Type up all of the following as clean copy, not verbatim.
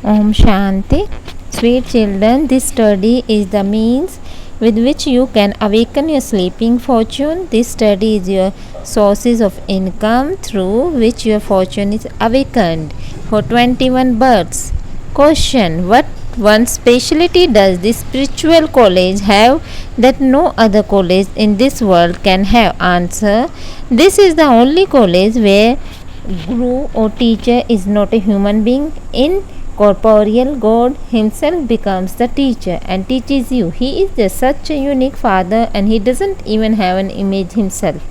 Om Shanti. Sweet children, this study is the means with which you can awaken your sleeping fortune. This study is your sources of income through which your fortune is awakened for 21 births. Question: what one specialty does this spiritual college have that no other college in this world can have? Answer: this is the only college where guru or teacher is not a human being. In corporeal, God Himself becomes the teacher and teaches you. He is just such a unique Father, and He doesn't even have an image Himself.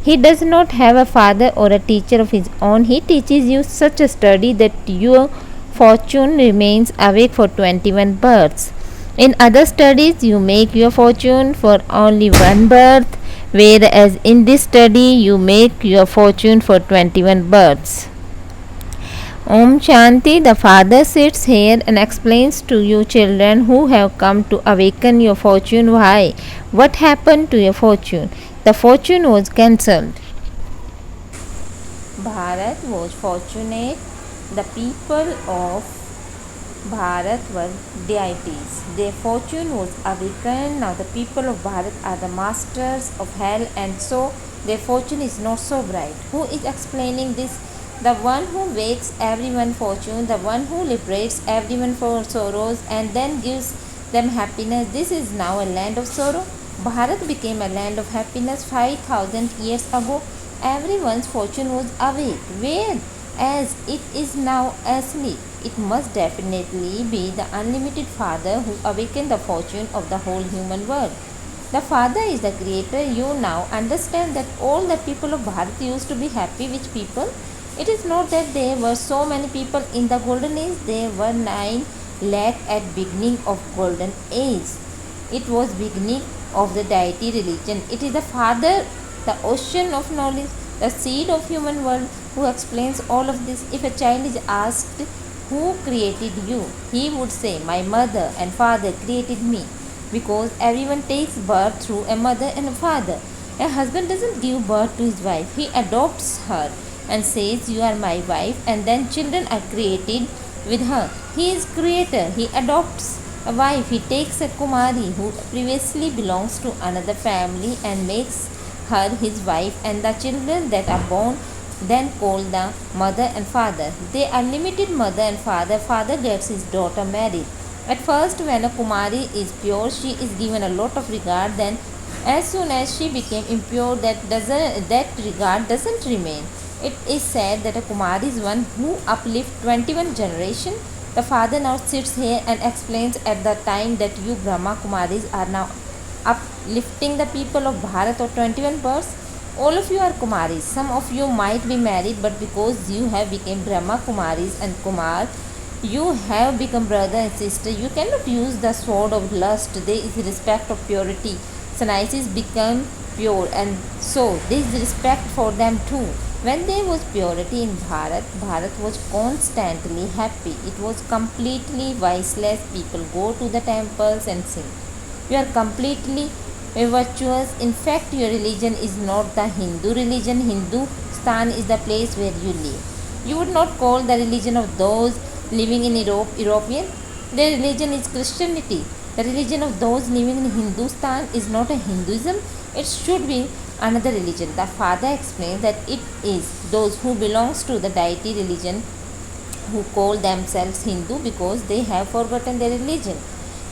He does not have a father or a teacher of his own. He teaches you such a study that your fortune remains awake for 21 births. In other studies, you make your fortune for only one birth, whereas in this study, you make your fortune for 21 births. Om Shanti, the father sits here and explains to you children who have come to awaken your fortune why. What happened to your fortune? The fortune was cancelled. Bharat was fortunate. The people of Bharat were deities. Their fortune was awakened. Now the people of Bharat are the masters of hell, and so their fortune is not so bright. Who is explaining this? The one who wakes everyone fortune, the one who liberates everyone from sorrows and then gives them happiness. This is now a land of sorrow. Bharat became a land of happiness 5,000 years ago. Everyone's fortune was awake. Where? As it is now asleep. It must definitely be the unlimited Father who awakened the fortune of the whole human world. The Father is the Creator. You now understand that all the people of Bharat used to be happy. Which people? It is not that there were so many people in the golden age. There were 9 lakh at beginning of golden age. It was beginning of the deity religion. It is the Father, the ocean of knowledge, the seed of human world, who explains all of this. If a child is asked, who created you? He would say, my mother and father created me. Because everyone takes birth through a mother and a father. A husband doesn't give birth to his wife. He adopts her and says, you are my wife, and then children are created with her. He is creator. He adopts a wife. He takes a Kumari who previously belongs to another family and makes her his wife, and the children that are born then called the mother and father. They are limited mother and father. Father gets his daughter married. At first, when a Kumari is pure, she is given a lot of regard. Then, as soon as she became impure, that regard doesn't remain. It is said that a Kumari is one who uplifts 21 generations. The father now sits here and explains at the time that you Brahma Kumaris are now uplifting the people of Bharat or 21 births. All of you are Kumaris. Some of you might be married, but because you have become Brahma Kumaris and Kumar, you have become brother and sister. You cannot use the sword of lust. There is respect of purity. Sannyasis become pure, and so there is respect for them too. When there was purity in Bharat, Bharat was constantly happy. It was completely viceless. People go to the temples and sing. You are completely virtuous. In fact, your religion is not the Hindu religion. Hindustan is the place where you live. You would not call the religion of those living in Europe European. Their religion is Christianity. The religion of those living in Hindustan is not a Hinduism. It should be another religion. The father explains that it is those who belongs to the deity religion who call themselves Hindu because they have forgotten their religion.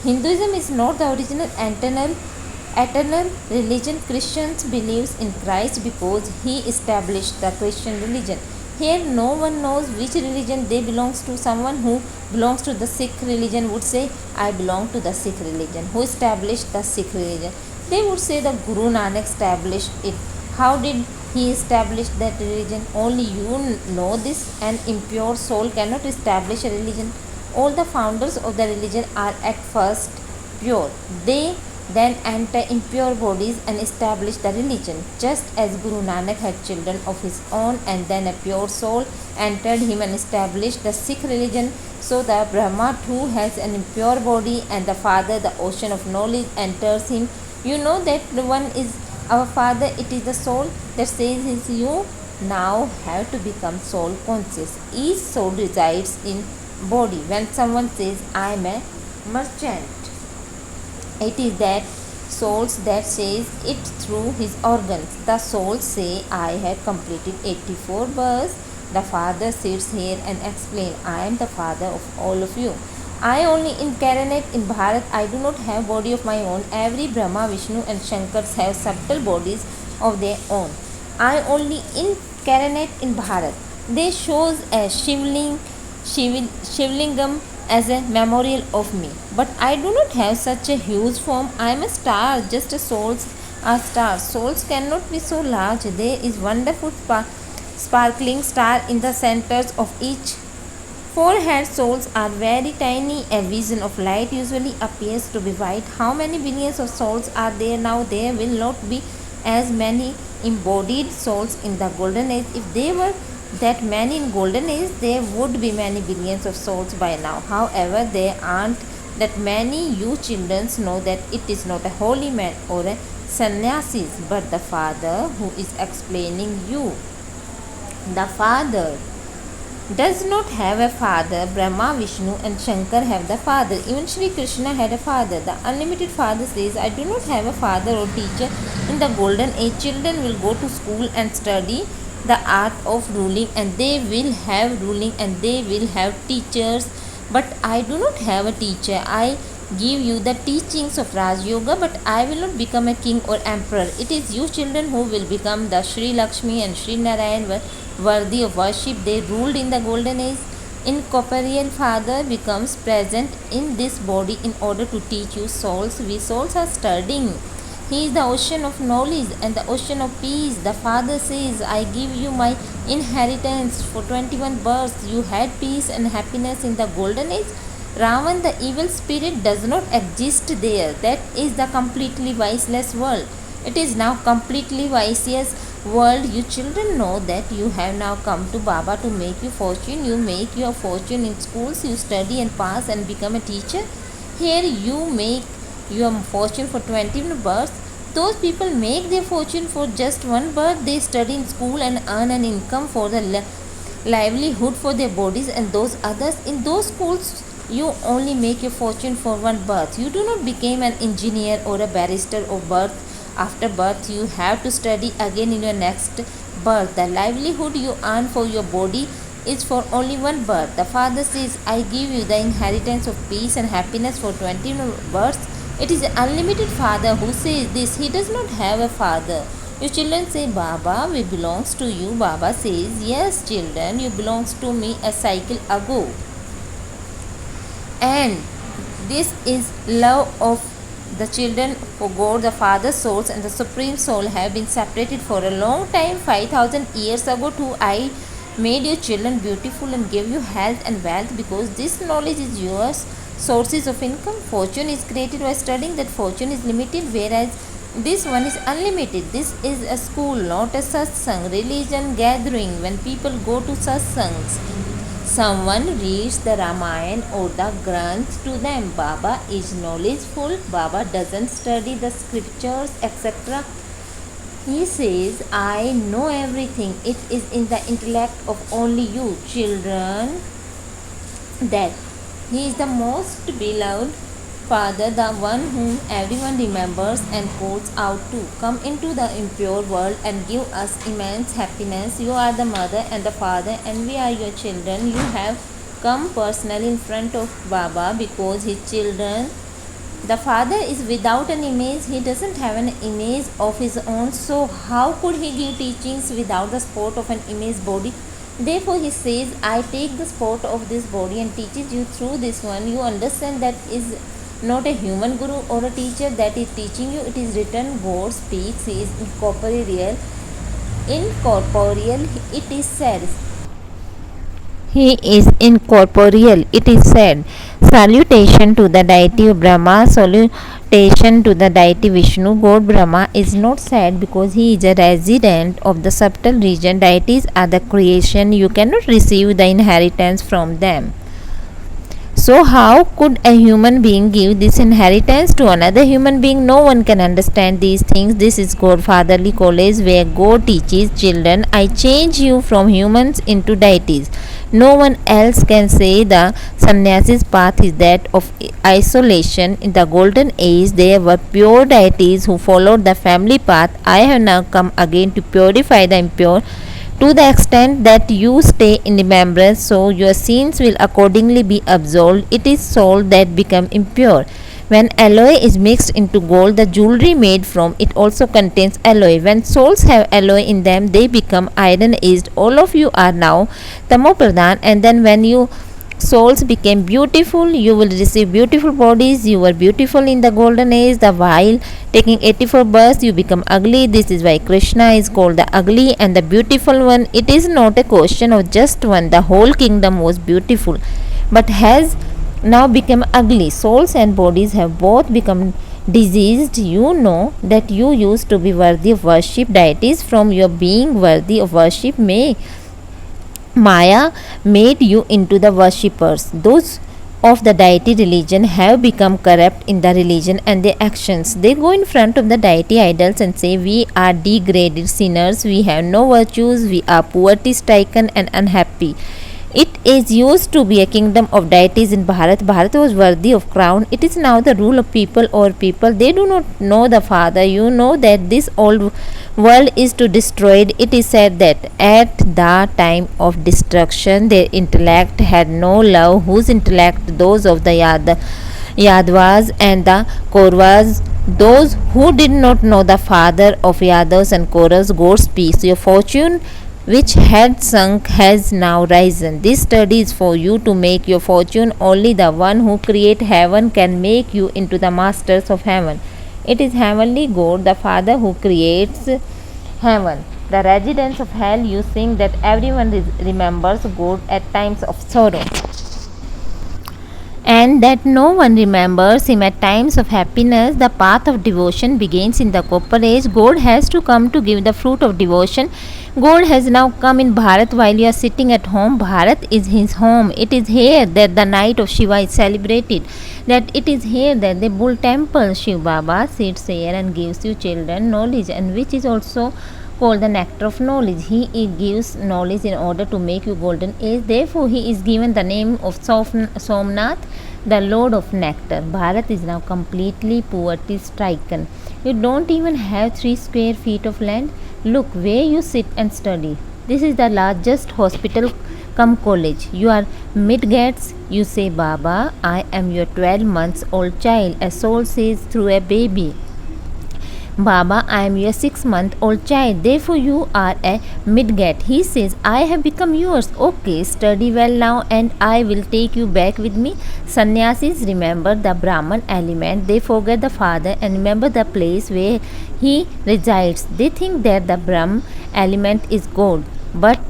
Hinduism is not the original eternal religion. Christians believes in Christ because he established the Christian religion. Here no one knows which religion they belongs to. Someone who belongs to the Sikh religion would say, I belong to the Sikh religion. Who established the Sikh religion? They would say the Guru Nanak established it. How did he establish that religion? Only you know this. An impure soul cannot establish a religion. All the founders of the religion are at first pure. They then enter impure bodies and establish the religion. Just as Guru Nanak had children of his own and then a pure soul entered him and established the Sikh religion, so the Brahma too has an impure body and the Father, the ocean of knowledge, enters him. You know that the one is our Father. It is the soul that says is you now have to become soul conscious. Each soul resides in body. When someone says I am a merchant, it is that soul that says it through his organs. The soul say, I have completed 84 births. The father sits here and explains, I am the father of all of you. I only incarnate in Bharat. I do not have body of my own. Every Brahma, Vishnu and Shankars have subtle bodies of their own. I only incarnate in Bharat. They shows a Shivlingam as a memorial of me. But I do not have such a huge form. I am a star, just a souls are stars. Souls cannot be so large. There is wonderful sparkling star in the centers of each. Four-head souls are very tiny. A vision of light usually appears to be white. How many billions of souls are there now? There will not be as many embodied souls in the golden age. If there were that many in golden age, there would be many billions of souls by now. However, there aren't that many. You children know that it is not a holy man or a sannyasi, but the Father who is explaining you. The Father does not have a father. Brahma, Vishnu and Shankar have the father. Even Sri Krishna had a father. The unlimited father says, I do not have a father or teacher. In the golden age, children will go to school and study the art of ruling, and they will have ruling and they will have teachers. But I do not have a teacher. I give you the teachings of Raj Yoga, but I will not become a king or emperor. It is you children who will become the Sri Lakshmi and Sri Narayan worthy of worship. They ruled in the golden age. Incorporeal Father becomes present in this body in order to teach you souls. We souls are studying. He is the ocean of knowledge and the ocean of peace. The Father says, I give you my inheritance. For 21 births you had peace and happiness in the golden age. Ravan, the evil spirit, does not exist there. That is the completely viceless world. It is now completely vicious world. You children know that you have now come to Baba to make your fortune. You make your fortune in schools. You study and pass and become a teacher. Here you make your fortune for 21 births. Those people make their fortune for just one birth. They study in school and earn an income for the livelihood for their bodies, and those others in those schools you only make your fortune for one birth. You do not become an engineer or a barrister of birth. After birth you have to study again in your next birth. The livelihood you earn for your body is for only one birth. The Father says, I give you the inheritance of peace and happiness for 20 births. It is the unlimited Father who says this. He does not have a father. Your children say, Baba, we belongs to you. Baba says, yes children, you belongs to me a cycle ago. And this is love of the children for God. The Father souls and the Supreme Soul have been separated for a long time. 5,000 years ago too, I made your children beautiful and gave you health and wealth, because this knowledge is yours. Sources of income. Fortune is created by studying. That fortune is limited, whereas this one is unlimited. This is a school, not a satsang, religion gathering. When people go to satsangs, someone reads the Ramayana or the Granth to them. Baba is knowledgeful. Baba doesn't study the scriptures, etc. He says, I know everything. It is in the intellect of only you children that He is the most beloved Father, the one whom everyone remembers and calls out to. Come into the impure world and give us immense happiness. You are the mother and the father, and we are your children. You have come personally in front of Baba because his children. The Father is without an image. He doesn't have an image of his own. So how could he give teachings without the support of an image body? Therefore he says, I take the support of this body and teaches you through this one. You understand that is not a human guru or a teacher that is teaching you. It is written, God speaks. He is incorporeal. It is said. He is incorporeal. It is said. Salutation to the deity of Brahma. Salutation to the deity Vishnu. God Brahma is not said because he is a resident of the subtle region. Deities are the creation. You cannot receive the inheritance from them. So how could a human being give this inheritance to another human being? No one can understand these things. This is Godfatherly College, where God teaches children, I change you from humans into deities. No one else can say the sannyasi's path is that of isolation. In the golden age, there were pure deities who followed the family path. I have now come again to purify the impure. To the extent that you stay in remembrance, so your sins will accordingly be absolved. It is soul that become impure. When alloy is mixed into gold, the jewelry made from it also contains alloy. When souls have alloy in them, they become iron aged. All of you are now Tamopradhan, and then when you souls became beautiful, you will receive beautiful bodies. You were beautiful in the golden age. The while taking 84 births, you become ugly. This is why Krishna is called the ugly and the beautiful one. It is not a question of just one. The whole kingdom was beautiful, but has now become ugly. Souls and bodies have both become diseased. You know that you used to be worthy of worship. Deities from your being worthy of worship may Maya made you into the worshippers. Those of the deity religion have become corrupt in the religion and their actions. They go in front of the deity idols and say, we are degraded sinners, we have no virtues, we are poverty stricken and unhappy. It is used to be a kingdom of deities in Bharat. Bharat was worthy of crown. It is now the rule of people over people. They do not know the Father. You know that this old world is to destroyed. It is said that at the time of destruction, their intellect had no love. Whose intellect? Those of the Yadavas and the Kauravas. Those who did not know the father of Yadavas and Kauravas. God speaks. Your fortune which had sunk has now risen. This study is for you to make your fortune. Only the one who creates heaven can make you into the masters of heaven. It is heavenly God, the Father, who creates heaven. The residents of hell, you sing that everyone remembers God at times of sorrow, and that no one remembers him at times of happiness. The path of devotion begins in the copper age. God has to come to give the fruit of devotion. God has now come in Bharat while you are sitting at home. Bharat is his home. It is here that the night of Shiva is celebrated. That it is here that they build temple. Shiv Baba sits here and gives you children knowledge, and which is also called the nectar of knowledge. He gives knowledge in order to make you golden age. Therefore, he is given the name of Somnath, the Lord of Nectar. Bharat is now completely poverty stricken. You don't even have 3 square feet of land. Look where you sit and study. This is the largest hospital come college. You are mid-gets. You say, Baba, I am your 12 months old child. A soul says through a baby, Baba, I am your 6-month-old child. Therefore, you are a midget. He says, I have become yours. Okay, study well now and I will take you back with me. Sannyasis remember the Brahman element. They forget the father and remember the place where he resides. They think that the Brahman element is God, but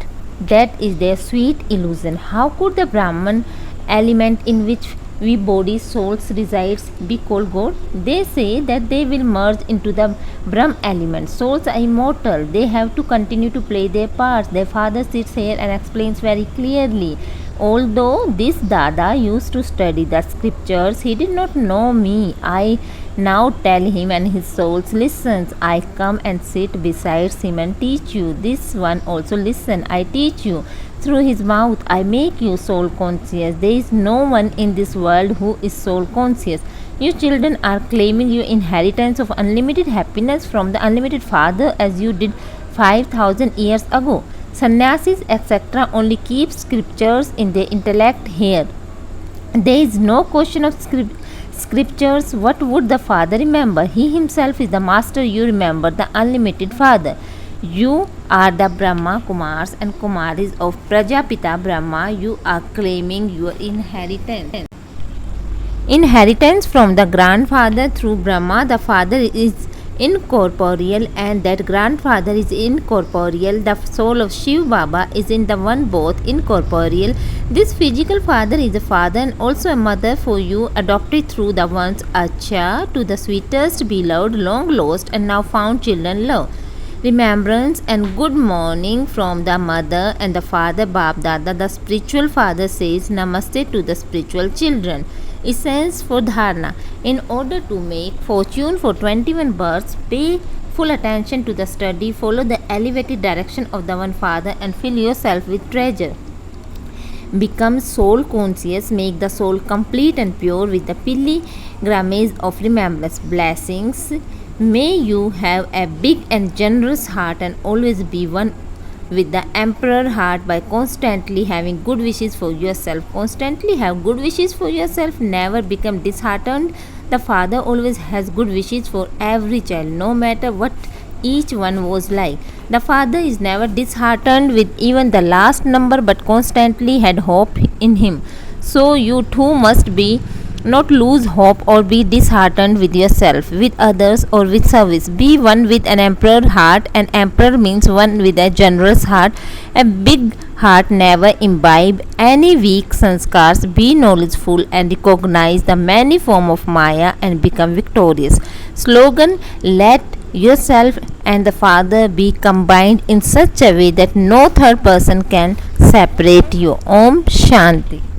that is their sweet illusion. How could the Brahman element in which we body souls resides be called God? They say that they will merge into the Brahm element. Souls are immortal. They have to continue to play their parts. Their father sits here and explains very clearly. Although this Dada used to study the scriptures, he did not know me. I now tell him and his soul listens. I come and sit beside him and teach you. This one also listen. I teach you. Through his mouth, I make you soul conscious. There is no one in this world who is soul conscious. You children are claiming your inheritance of unlimited happiness from the unlimited Father as you did 5,000 years ago. Sannyasis, etc., only keep scriptures in their intellect here. There is no question of scriptures. What would the Father remember? He himself is the master. You remember the unlimited Father. You are the Brahma Kumars and Kumaris of Prajapita Brahma. You are claiming your inheritance. Inheritance from the grandfather through Brahma. The father is incorporeal and that grandfather is incorporeal. The soul of Shiv Baba is in the one both incorporeal. This physical father is a father and also a mother for you, adopted through the once Acha to the sweetest, beloved, long lost and now found children love. Remembrance and good morning from the mother and the father Bab Dada. The spiritual father says Namaste to the spiritual children. Essence for Dharna. In order to make fortune for 21 births, pay full attention to the study, follow the elevated direction of the one father, and fill yourself with treasure. Become soul conscious, make the soul complete and pure with the pilgrimage of remembrance. Blessings. May you have a big and generous heart and always be one with the emperor heart by constantly having good wishes for yourself. Constantly have good wishes for yourself. Never become disheartened. The father always has good wishes for every child, no matter what each one was like. The father is never disheartened with even the last number but constantly had hope in him. So you too must be not lose hope or be disheartened with yourself, with others, or with service. Be one with an emperor heart. An emperor means one with a generous heart. A big heart never imbibe any weak sanskars. Be knowledgeful and recognize the many form of Maya and become victorious. Slogan: let yourself and the father be combined in such a way that no third person can separate you. Om Shanti.